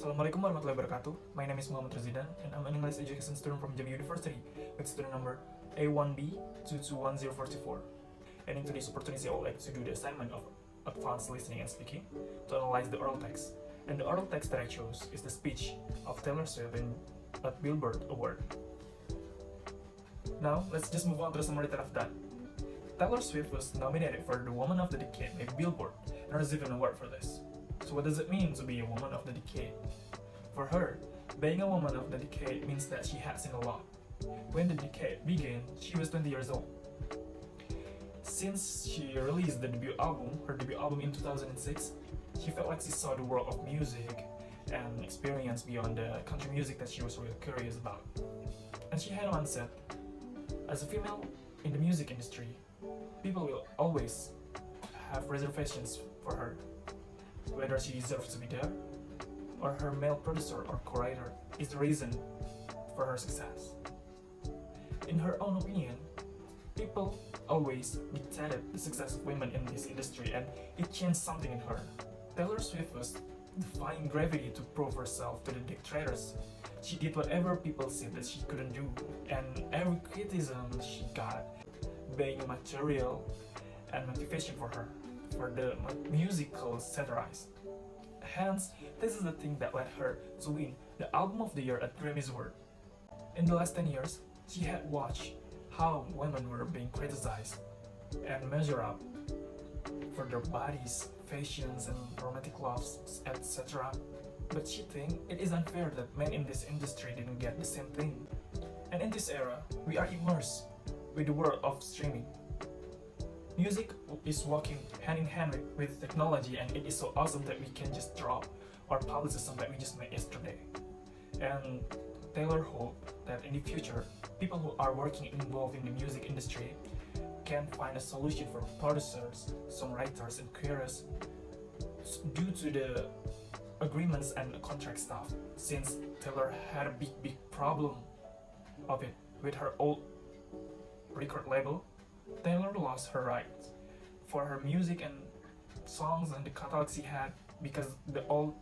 Assalamualaikum warahmatullahi wabarakatuh. My name is Mochammad Zidane and I'm an English education student from Jammu University with student number A1B221044. And in today's opportunity, I would like to do the assignment of advanced listening and speaking to analyze the oral text. And the oral text that I chose is the speech of Taylor Swift at Billboard Award. Now, let's just move on to the summary that I've done. Taylor Swift was nominated for the Woman of the Decade by Billboard and received an award for this. So what does it mean to be a Woman of the Decade? For her, being a Woman of the Decade means that she has seen a lot. When the decade began, she was 20 years old. Since she released her debut album in 2006, she felt like she saw the world of music and experience beyond the country music that she was really curious about. And she had once said, as a female in the music industry, people will always have reservations for her, whether she deserves to be there, or her male producer or co-writer is the reason for her success. In her own opinion, people always dictated the success of women in this industry, and it changed something in her. Taylor Swift was defying gravity to prove herself to the dictators. She did whatever people said that she couldn't do, and every criticism she got being a material and motivation for her, for the musical satirized. Hence, this is the thing that led her to win the Album of the Year at Grammys Award. In the last 10 years, she had watched how women were being criticized and measured up for their bodies, fashions, and romantic loves, etc. But she thinks it is unfair that men in this industry didn't get the same thing. And in this era, we are immersed with the world of streaming. Music is walking hand in hand with technology, and it is so awesome that we can just drop or publish a song that we just made yesterday. And Taylor hoped that in the future, people who are working involved in the music industry can find a solution for producers, songwriters, and creators due to the agreements and contract stuff, since Taylor had a big problem of it with her old record label. Taylor lost her rights for her music and songs and the catalog she had because the old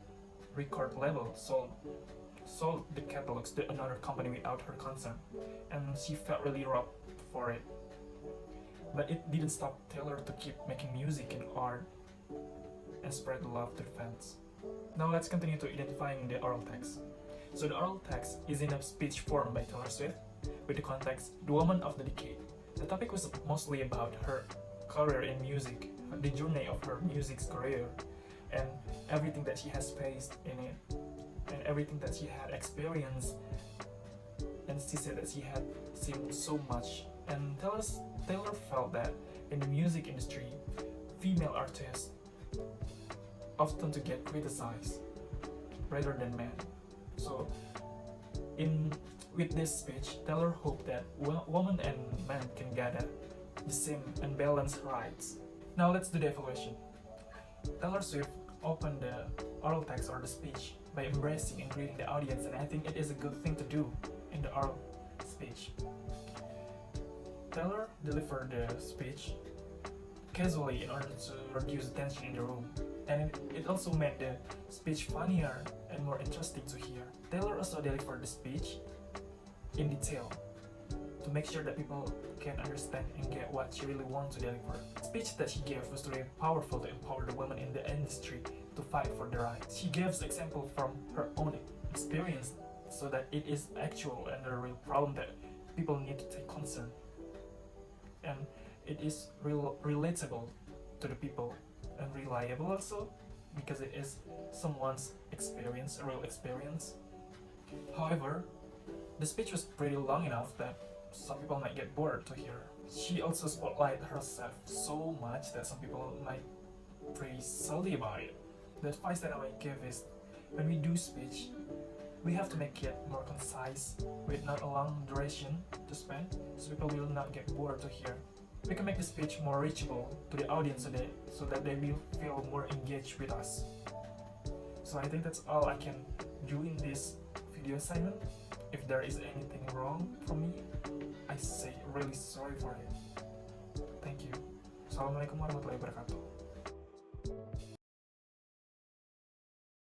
record label sold the catalogs to another company without her consent, and she felt really robbed for it. But it didn't stop Taylor to keep making music and art and spread the love to the fans. Now let's continue to identifying the oral text. So the oral text is in a speech form by Taylor Swift with the context, the Woman of the Decade. The topic was mostly about her career in music, the journey of her music's career, and everything that she has faced in it, and everything that she had experienced. And she said that she had seen so much. And Taylor felt that in the music industry, female artists often to get criticized rather than men. So with this speech, Taylor hoped that women and men can gather the same and balanced rights. Now let's do the evaluation. Taylor Swift opened the oral text or the speech by embracing and greeting the audience, and I think it is a good thing to do in the oral speech. Taylor delivered the speech casually in order to reduce tension in the room, and it also made the speech funnier and more interesting to hear. Taylor also delivered the speech in detail to make sure that people can understand and get what she really wants to deliver. The speech that she gave was really powerful to empower the women in the industry to fight for their rights. She gives example from her own experience so that it is actual and a real problem that people need to take concern. And it is relatable to the people and reliable also because it is someone's experience, a real experience. However, the speech was pretty long enough that some people might get bored to hear. She also spotlighted herself so much that some people might be pretty salty about it. The advice that I might give is, when we do speech, we have to make it more concise with not a long duration to spend, so people will not get bored to hear. We can make the speech more reachable to the audience so that they will feel more engaged with us. So I think that's all I can do in this video assignment. If there is anything wrong from me, I say really sorry for it. Thank you. Assalamualaikum warahmatullahi wabarakatuh.